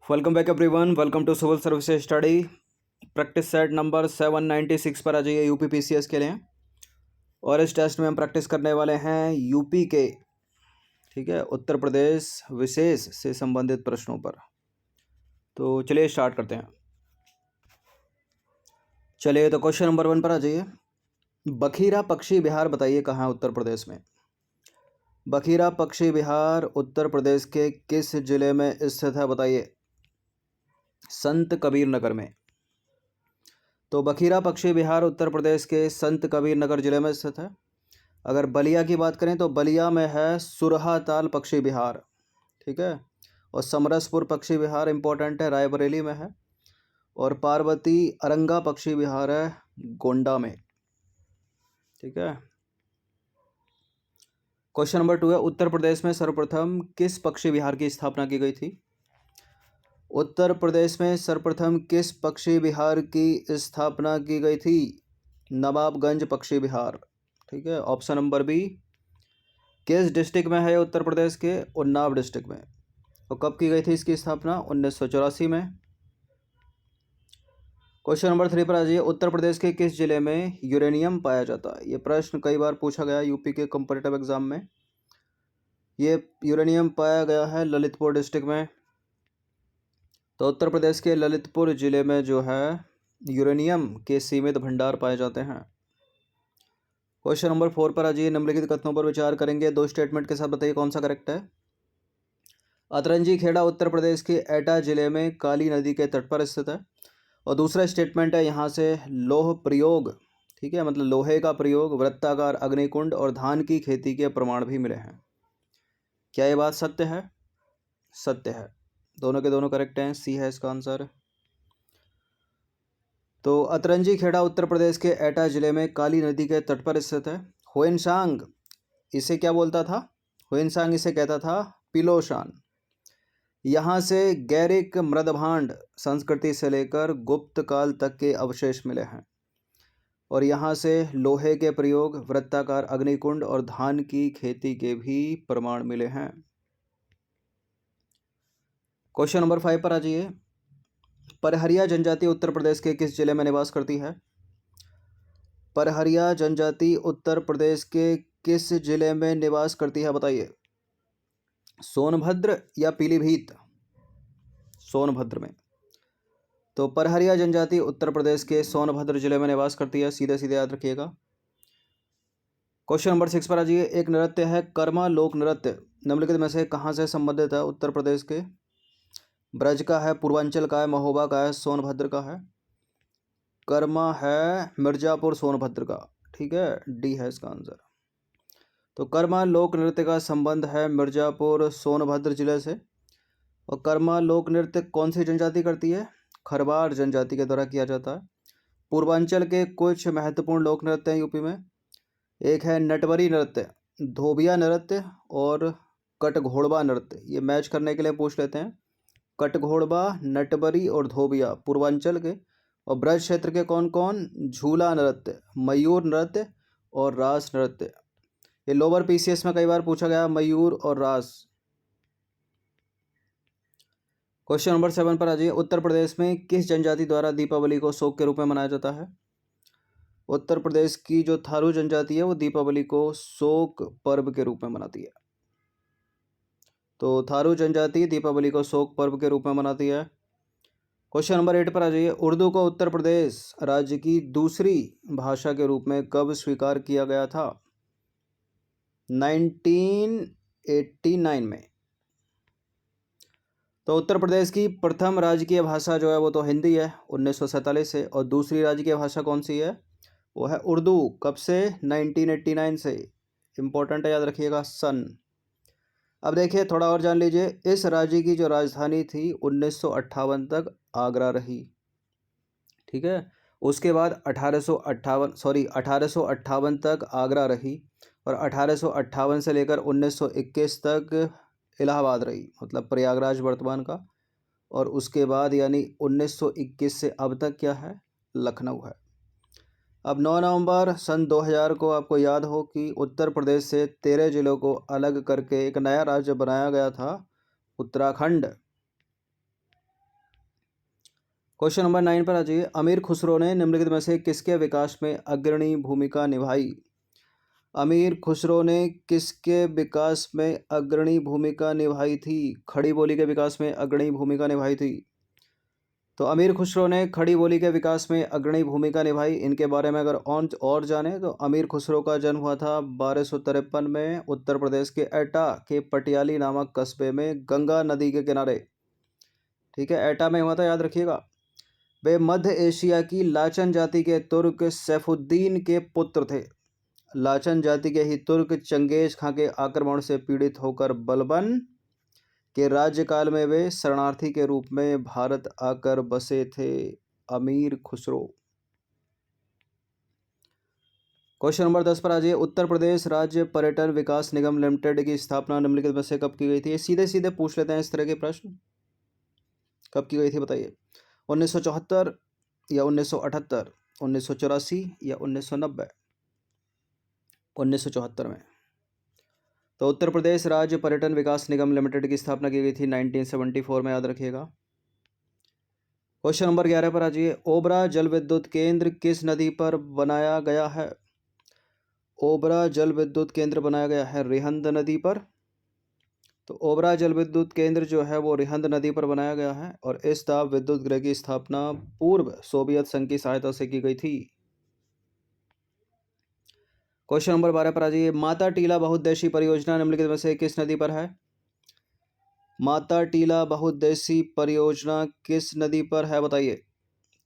Welcome back everyone. Welcome to civil services study. Practice set number 796 पर आ जाइए UP PCS के लिए। और इस टेस्ट में हम प्रैक्टिस करने वाले हैं यूपी के, ठीक है, उत्तर प्रदेश विशेष से संबंधित प्रश्नों पर। तो चलिए स्टार्ट करते हैं। चलिए तो क्वेश्चन नंबर 1 पर आ जाइए। बखीरा पक्षी विहार बताइए कहाँ है उत्तर प्रदेश में। बखीरा पक्षी विहार उत्तर प्रदेश के किस जिले में स्थित है बताइए। संत कबीर नगर में। तो बखीरा पक्षी विहार उत्तर प्रदेश के संत कबीर नगर जिले में स्थित है। अगर बलिया की बात करें तो बलिया में है सुरहाताल पक्षी विहार, ठीक है। और समरसपुर पक्षी विहार इंपॉर्टेंट है, रायबरेली में है। और पार्वती अरंगा पक्षी विहार है गोंडा में, ठीक है। क्वेश्चन नंबर 2 है, उत्तर प्रदेश में सर्वप्रथम किस पक्षी विहार की स्थापना की गई थी। उत्तर प्रदेश में सर्वप्रथम किस पक्षी विहार की स्थापना की गई थी। नवाबगंज पक्षी विहार, ठीक है। Option number B. किस डिस्ट्रिक्ट में है उत्तर प्रदेश के। उन्नाव डिस्ट्रिक्ट में। और कब की गई थी इसकी स्थापना। 1984 में। क्वेश्चन नंबर 3 पर आ जाइए। उत्तर प्रदेश के किस जिले में यूरेनियम पाया जाता है। ये प्रश्न कई बार पूछा गया यूपी के कंपैरेटिव एग्जाम में। ये यूरेनियम पाया गया है ललितपुर डिस्ट्रिक्ट में। तो उत्तर प्रदेश के ललितपुर जिले में जो है यूरेनियम के सीमित भंडार पाए जाते हैं। क्वेश्चन नंबर 4 पर आ जाइए। निम्नलिखित कथनों पर विचार करेंगे, दो स्टेटमेंट के साथ बताइए कौन सा करेक्ट है। अतरंजी खेड़ा उत्तर प्रदेश के एटा जिले में काली नदी के तट पर स्थित है। और दूसरा स्टेटमेंट है यहाँ से लौह प्रयोग, ठीक है, मतलब लोहे का प्रयोग, वृत्ताकार अग्निकुंड और धान की खेती के प्रमाण भी मिले हैं। क्या ये बात सत्य है। सत्य है, दोनों के दोनों करेक्ट हैं, सी है इसका आंसर। तो अतरंजी खेड़ा उत्तर प्रदेश के एटा जिले में काली नदी के तट पर स्थित है। हुएनसांग इसे क्या बोलता था। हुएनसांग इसे कहता था पिलोशान। यहाँ से गैरिक मृदभांड संस्कृति से लेकर गुप्त काल तक के अवशेष मिले हैं। और यहाँ से लोहे के प्रयोग, वृत्ताकार अग्निकुंड और धान की खेती के भी प्रमाण मिले हैं। क्वेश्चन नंबर 5 पर आ जाइए। परहरिया जनजाति उत्तर प्रदेश के किस जिले में निवास करती है। परहरिया जनजाति उत्तर प्रदेश के किस जिले में निवास करती है बताइए। सोनभद्र या पीलीभीत। सोनभद्र में। तो परहरिया जनजाति उत्तर प्रदेश के सोनभद्र जिले में निवास करती है, सीधे सीधे याद रखिएगा। क्वेश्चन नंबर 6 पर आ जाइए। एक नृत्य है कर्मा लोक नृत्य, निम्नलिखित में से कहाँ से संबंधित है। उत्तर प्रदेश के ब्रज का है, पूर्वांचल का है, महोबा का है, सोनभद्र का है। कर्मा है मिर्जापुर सोनभद्र का, ठीक है, डी है इसका आंसर। तो कर्मा लोक नृत्य का संबंध है मिर्जापुर सोनभद्र जिले से। और कर्मा लोक नृत्य कौन सी जनजाति करती है। खरवार जनजाति के द्वारा किया जाता है। पूर्वांचल के कुछ महत्वपूर्ण लोक नृत्य हैं यूपी में। एक है नटवरी नृत्य, धोबिया नृत्य और कटघोड़बा नृत्य। ये मैच करने के लिए पूछ लेते हैं। कटघोड़बा, नटवरी और धोबिया पूर्वांचल के। और ब्रज क्षेत्र के कौन कौन। झूला नृत्य, मयूर नृत्य और रास नृत्य। ये लोअर पीसीएस में कई बार पूछा गया, मयूर और रास। क्वेश्चन नंबर 7 पर आ जाइए। उत्तर प्रदेश में किस जनजाति द्वारा दीपावली को शोक के रूप में मनाया जाता है। उत्तर प्रदेश की जो थारू जनजाति है वो दीपावली को शोक पर्व के रूप में मनाती है। तो थारू जनजाति दीपावली को शोक पर्व के रूप में मनाती है। क्वेश्चन नंबर 8 पर आ जाइए। उर्दू को उत्तर प्रदेश राज्य की दूसरी भाषा के रूप में कब स्वीकार किया गया था। 1989 में। तो उत्तर प्रदेश की प्रथम राजकीय भाषा जो है वो तो हिंदी है, 1947 से। और दूसरी राजकीय भाषा कौन सी है, वो है उर्दू। कब से, 1989 से। इम्पोर्टेंट है, याद रखिएगा सन। अब देखिए थोड़ा और जान लीजिए। इस राज्य की जो राजधानी थी 1958 तक आगरा रही, ठीक है। उसके बाद 1858 तक आगरा रही। और 1858 से लेकर 1921 तक इलाहाबाद रही, मतलब प्रयागराज वर्तमान का। और उसके बाद यानी 1921 से अब तक क्या है, लखनऊ है। अब 9 नवंबर सन 2000 को आपको याद हो कि उत्तर प्रदेश से 13 जिलों को अलग करके एक नया राज्य बनाया गया था, उत्तराखंड। क्वेश्चन नंबर 9 पर आ जाइए। अमीर खुसरो ने निम्नलिखित में से किसके विकास में अग्रणी भूमिका निभाई? अमीर खुसरो ने किसके विकास में अग्रणी भूमिका निभाई थी? खड़ी बोली के विकास में अग्रणी भूमिका निभाई थी। तो अमीर खुसरो ने खड़ी बोली के विकास में अग्रणी भूमिका निभाई। इनके बारे में अगर और जाने तो अमीर खुसरो का जन्म हुआ था 1253 में उत्तर प्रदेश के एटा के पटियाली नामक कस्बे में गंगा नदी के किनारे। ठीक है, एटा में हुआ था, याद रखिएगा। वे मध्य एशिया की लाचन जाति के तुर्क सैफुद्दीन के पुत्र थे। लाचन जाति के ही तुर्क चंगेज खां के आक्रमण से पीड़ित होकर बलबन के राज्यकाल में वे शरणार्थी के रूप में भारत आकर बसे थे। अमीर खुसरो। क्वेश्चन नंबर 10 पर आ जाइए। उत्तर प्रदेश राज्य पर्यटन विकास निगम लिमिटेड की स्थापना निम्नलिखित में से कब की गई थी? सीधे सीधे पूछ लेते हैं इस तरह के प्रश्न। कब की गई थी बताइए? 1974 या 1978, 1984 या 1990? 1974 में। तो उत्तर प्रदेश राज्य पर्यटन विकास निगम लिमिटेड की स्थापना की गई थी 1974 में, याद रखिएगा। क्वेश्चन नंबर 11 पर आ जाइए। ओबरा जल विद्युत केंद्र किस नदी पर बनाया गया है? ओबरा जल विद्युत केंद्र बनाया गया है रिहंद नदी पर। तो ओबरा जल विद्युत केंद्र जो है वो रिहंद नदी पर बनाया गया है और इस ताप विद्युत गृह की स्थापना पूर्व सोवियत संघ की सहायता से की गई थी। क्वेश्चन नंबर 12 पर आ जाइए। माता टीला बहुउद्देशीय परियोजना निम्नलिखित में से किस नदी पर है? माता टीला बहुउद्देशीय परियोजना किस नदी पर है बताइए?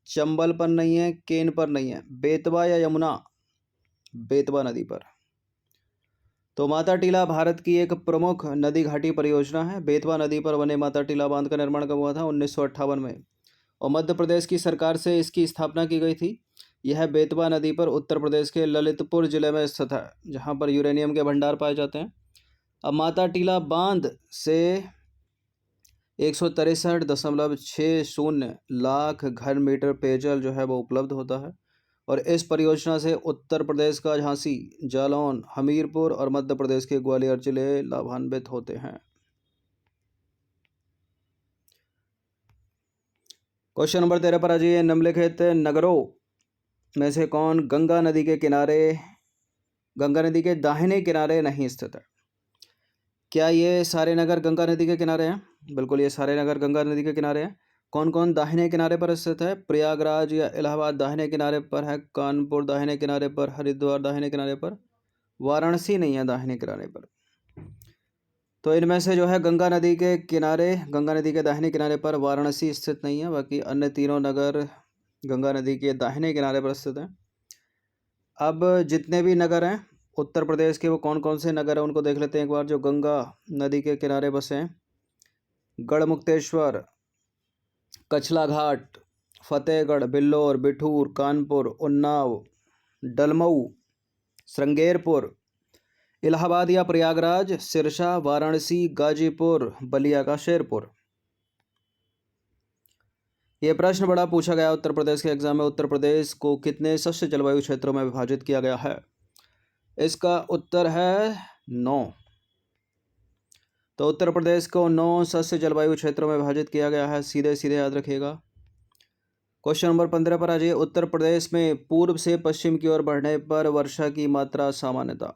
चंबल पर नहीं है, केन पर नहीं है, बेतवा या यमुना? बेतवा नदी पर। तो माता टीला भारत की एक प्रमुख नदी घाटी परियोजना है। बेतवा नदी पर बने माता टीला बांध का निर्माण कब हुआ था? 1958 में, और मध्य प्रदेश की सरकार से इसकी स्थापना की गई थी। यह बेतवा नदी पर उत्तर प्रदेश के ललितपुर जिले में स्थित है, जहाँ पर यूरेनियम के भंडार पाए जाते हैं। अब माता टीला बांध से 163.60 लाख घन मीटर पेयजल जो है वो उपलब्ध होता है और इस परियोजना से उत्तर प्रदेश का झांसी, जालौन, हमीरपुर और मध्य प्रदेश के ग्वालियर जिले लाभान्वित होते हैं। क्वेश्चन नंबर 13 पर आ जाइए। निम्नलिखित नगरों में से कौन गंगा नदी के दाहिने किनारे नहीं स्थित है? क्या ये सारे नगर गंगा नदी के किनारे हैं? बिल्कुल, ये सारे नगर गंगा नदी के किनारे हैं। कौन कौन दाहिने किनारे पर स्थित है? प्रयागराज या इलाहाबाद दाहिने किनारे पर है, कानपुर दाहिने किनारे पर, हरिद्वार दाहिने किनारे पर, वाराणसी नहीं है दाहिने किनारे पर। तो इनमें से जो है गंगा नदी के दाहिने किनारे पर वाराणसी स्थित नहीं है, बाकी अन्य तीनों नगर गंगा नदी के दाहिने किनारे पर स्थित हैं। अब जितने भी नगर हैं उत्तर प्रदेश के वो कौन कौन से नगर हैं उनको देख लेते हैं एक बार, जो गंगा नदी के किनारे बसे हैं। गढ़मुक्तेश्वर, कछला घाट, फतेहगढ़, बिल्लौर, बिठूर, कानपुर, उन्नाव, डलमऊ, श्रृंगेरपुर, इलाहाबाद या प्रयागराज, सिरसा, वाराणसी, गाजीपुर, बलिया का शेरपुर। ये प्रश्न बड़ा पूछा गया उत्तर प्रदेश के एग्जाम में। उत्तर प्रदेश को कितने शस्य जलवायु क्षेत्रों में विभाजित किया गया है? इसका उत्तर है 9। तो उत्तर प्रदेश को 9 शस्य जलवायु क्षेत्रों में विभाजित किया गया है, सीधे सीधे याद रखिएगा। क्वेश्चन नंबर 15 पर आ जाइए। उत्तर प्रदेश में पूर्व से पश्चिम की ओर बढ़ने पर वर्षा की मात्रा सामान्यता।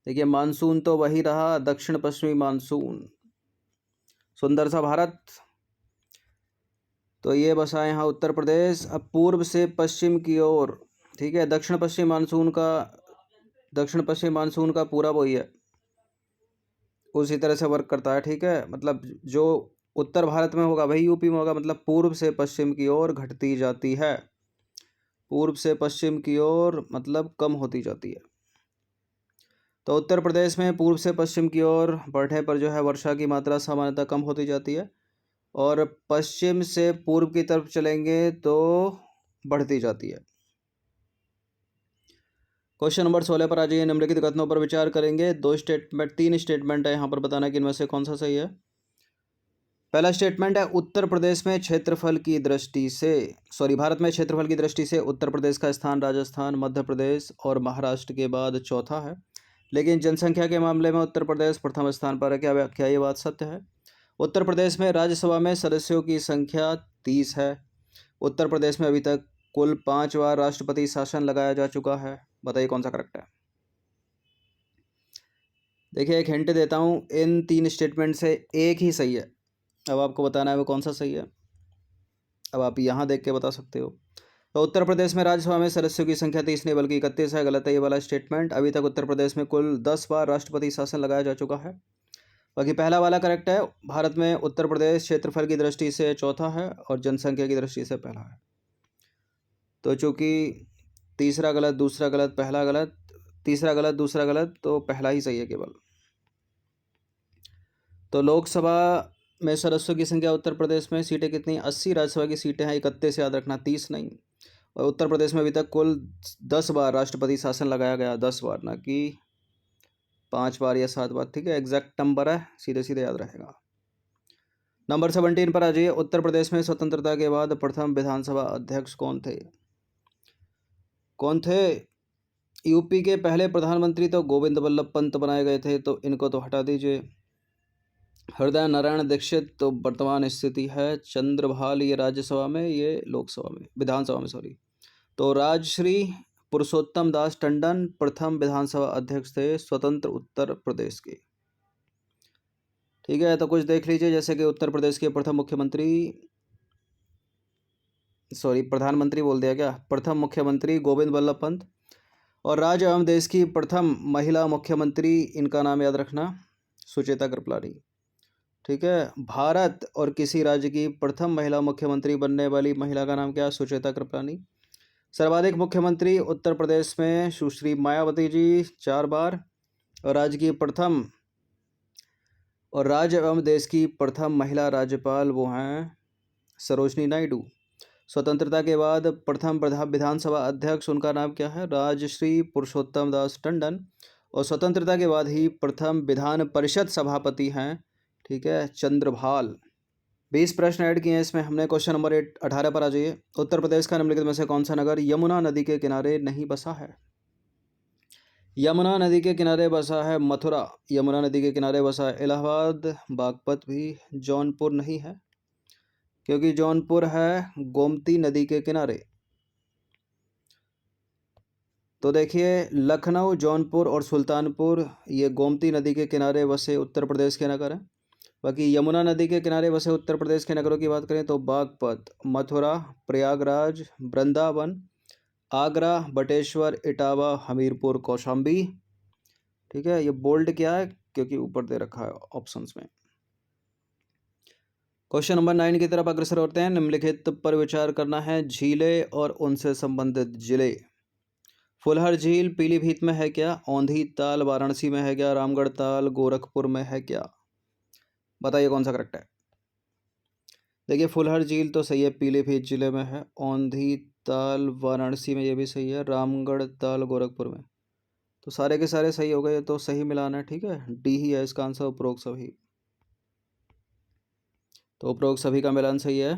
देखिए, मानसून तो वही रहा, दक्षिण पश्चिमी मानसून, सुंदर सा भारत। तो ये बसा यहाँ उत्तर प्रदेश। अब पूर्व से पश्चिम की ओर, ठीक है, दक्षिण पश्चिम मानसून का पूरा वही है, उसी तरह से वर्क करता है। ठीक है, मतलब जो उत्तर भारत में होगा वही यूपी में होगा, मतलब पूर्व से पश्चिम की ओर घटती जाती है। पूर्व से पश्चिम की ओर मतलब कम होती जाती है। तो उत्तर प्रदेश में पूर्व से पश्चिम की ओर बढ़ने पर जो है वर्षा की मात्रा सामान्यतः कम होती जाती है और पश्चिम से पूर्व की तरफ चलेंगे तो बढ़ती जाती है। क्वेश्चन नंबर 16 पर आ जाइए। निम्नलिखित कथनों पर विचार करेंगे। 3 स्टेटमेंट है यहाँ पर, बताना कि इनमें से कौन सा सही है। पहला स्टेटमेंट है उत्तर प्रदेश में क्षेत्रफल की दृष्टि से भारत में क्षेत्रफल की दृष्टि से उत्तर प्रदेश का स्थान राजस्थान, मध्य प्रदेश और महाराष्ट्र के बाद चौथा है, लेकिन जनसंख्या के मामले में उत्तर प्रदेश प्रथम स्थान पर है। क्या ये बात सत्य है? उत्तर प्रदेश में राज्यसभा में सदस्यों की संख्या 30 है। उत्तर प्रदेश में अभी तक कुल 5 बार राष्ट्रपति शासन लगाया जा चुका है। बताइए कौन सा करेक्ट है। देखिए एक हिंट देता हूँ, इन 3 स्टेटमेंट से एक ही सही है। अब आपको बताना है वो कौन सा सही है। अब आप यहाँ देख के बता सकते हो। तो उत्तर प्रदेश में राज्यसभा में सदस्यों की संख्या 30 नहीं बल्कि 31 है। गलत है ये वाला स्टेटमेंट। अभी तक उत्तर प्रदेश में कुल 10 बार राष्ट्रपति शासन लगाया जा चुका है। बाकी पहला वाला करेक्ट है। भारत में उत्तर प्रदेश क्षेत्रफल की दृष्टि से चौथा है और जनसंख्या की दृष्टि से पहला है। तो चूंकि तीसरा गलत, दूसरा गलत, पहला गलत, तीसरा गलत, दूसरा गलत, तो पहला ही सही है केवल। तो लोकसभा में सदस्यों की संख्या उत्तर प्रदेश में सीटें कितनी? 80। राज्यसभा की सीटें हैं 31, याद रखना, 30 नहीं। और उत्तर प्रदेश में अभी तक कुल 10 बार राष्ट्रपति शासन लगाया गया, 10 बार, ना कि 5 बार या 7 बार। ठीक है, एग्जैक्ट नंबर है, सीधे सीधे याद रहेगा। नंबर 17 पर आ जाइए। उत्तर प्रदेश में स्वतंत्रता के बाद प्रथम विधानसभा अध्यक्ष कौन थे? कौन थे? यूपी के पहले प्रधानमंत्री तो गोविंद वल्लभ पंत बनाए गए थे, तो इनको तो हटा दीजिए। हृदय नारायण दीक्षित तो वर्तमान स्थिति है। चंद्रभाल ये राज्यसभा में, ये लोकसभा में, विधानसभा में, सॉरी। तो राजश्री पुरुषोत्तम दास टंडन प्रथम विधानसभा अध्यक्ष थे स्वतंत्र उत्तर प्रदेश के। ठीक है, तो कुछ देख लीजिए, जैसे कि उत्तर प्रदेश के प्रथम मुख्यमंत्री, सॉरी प्रधानमंत्री बोल दिया क्या, प्रथम मुख्यमंत्री गोविंद वल्लभ पंत, और राज्य एवं देश की प्रथम महिला मुख्यमंत्री, इनका नाम याद रखना, सुचेता कृपलानी। ठीक है, भारत और किसी राज्य की प्रथम महिला मुख्यमंत्री बनने वाली महिला का नाम क्या? सुचेता कृपलानी। सर्वाधिक मुख्यमंत्री उत्तर प्रदेश में सुश्री मायावती जी 4 बार, और राज्य एवं देश की प्रथम महिला राज्यपाल वो हैं सरोजनी नायडू। स्वतंत्रता के बाद प्रथम विधानसभा अध्यक्ष, उनका नाम क्या है? राजश्री पुरुषोत्तम दास टंडन। और स्वतंत्रता के बाद ही प्रथम विधान परिषद सभापति हैं, ठीक है, चंद्रभाल। 20 प्रश्न ऐड किए हैं इसमें हमने। क्वेश्चन नंबर 18 पर आ जाइए। उत्तर प्रदेश का निम्नलिखित में से कौन सा नगर यमुना नदी के किनारे नहीं बसा है? यमुना नदी के किनारे बसा है मथुरा, यमुना नदी के किनारे बसा है इलाहाबाद, बागपत भी। जौनपुर नहीं है, क्योंकि जौनपुर है गोमती नदी के किनारे। तो देखिए लखनऊ, जौनपुर और सुल्तानपुर ये गोमती नदी के किनारे बसे उत्तर प्रदेश के नगर हैं। बाकी यमुना नदी के किनारे बसे उत्तर प्रदेश के नगरों की बात करें तो बागपत, मथुरा, प्रयागराज, वृंदावन, आगरा, बटेश्वर, इटावा, हमीरपुर, कौशाम्बी। ठीक है, ये बोल्ड क्या है? क्योंकि ऊपर दे रखा है ऑप्शंस में। क्वेश्चन नंबर 9 की तरफ अग्रसर होते हैं। निम्नलिखित पर विचार करना है। झीलें और उनसे संबंधित जिले। फुलहर झील पीलीभीत में है क्या? औंधी ताल वाराणसी में है क्या? रामगढ़ ताल गोरखपुर में है क्या? बताइए कौन सा करेक्ट है। देखिए फुलहर झील तो सही है, पीलीभीत जिले में है। औंधी ताल वाराणसी में, ये भी सही है। रामगढ़ ताल गोरखपुर में, तो सारे के सारे सही हो गए, तो सही मिलाना है। ठीक है, डी ही है इसका आंसर, उपरोक्त सभी। तो उपरोक्त सभी का मिलान सही है।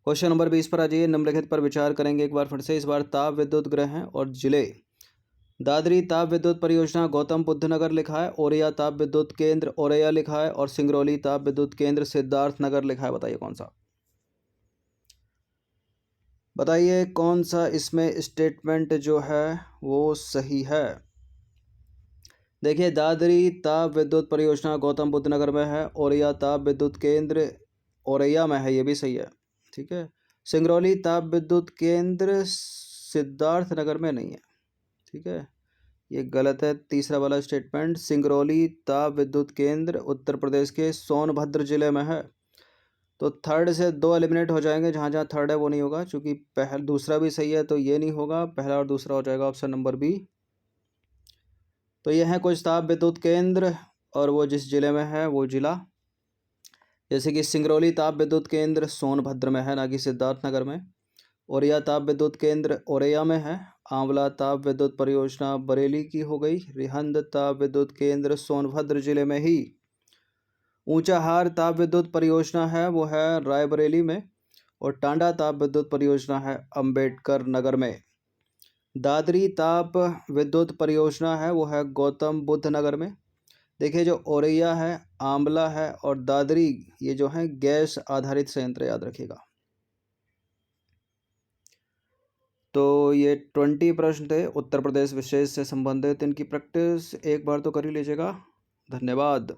क्वेश्चन नंबर 20 पर आ जाइए। निम्नलिखित पर विचार करेंगे एक बार फिर से। इस बार ताप विद्युत गृह हैं और जिले। दादरी ताप विद्युत परियोजना गौतम बुद्ध नगर लिखा है, औरैया ताप विद्युत केंद्र औरैया लिखा है, और सिंगरौली ताप विद्युत केंद्र सिद्धार्थ नगर लिखा है। बताइए कौन सा। बताइए कौन सा इसमें स्टेटमेंट जो है वो सही है। देखिए दादरी ताप विद्युत परियोजना गौतम बुद्ध नगर में है, औरैया ताप विद्युत केंद्र औरैया में है, ये भी सही है। ठीक है, सिंगरौली ताप विद्युत केंद्र सिद्धार्थ नगर में नहीं है। ठीक है, ये गलत है तीसरा वाला स्टेटमेंट। सिंगरौली ताप विद्युत केंद्र उत्तर प्रदेश के सोनभद्र जिले में है। तो थर्ड से 2 एलिमिनेट हो जाएंगे, जहाँ जहाँ थर्ड है वो नहीं होगा, क्योंकि दूसरा भी सही है तो ये नहीं होगा, पहला और दूसरा हो जाएगा ऑप्शन नंबर बी। तो ये हैं कुछ ताप विद्युत केंद्र, और वो जिस जिले में है वो जिला, जैसे कि सिंगरौली ताप विद्युत केंद्र सोनभद्र में है, ना कि सिद्धार्थनगर में। औरैया ताप विद्युत केंद्र औरैया में है। आंवला ताप विद्युत परियोजना बरेली की हो गई। रिहंद ताप विद्युत केंद्र सोनभद्र जिले में ही। ऊंचाहार ताप विद्युत परियोजना है वो है रायबरेली में, और टांडा ताप विद्युत परियोजना है अंबेडकर नगर में। दादरी ताप विद्युत परियोजना है वो है गौतम बुद्ध नगर में। देखिए जो औरैया है, आंवला है और दादरी, ये जो है गैस आधारित संयंत्र, याद रखिएगा। तो ये 20 प्रश्न थे उत्तर प्रदेश विशेष से संबंधित। इनकी प्रैक्टिस एक बार तो कर ही लीजिएगा। धन्यवाद।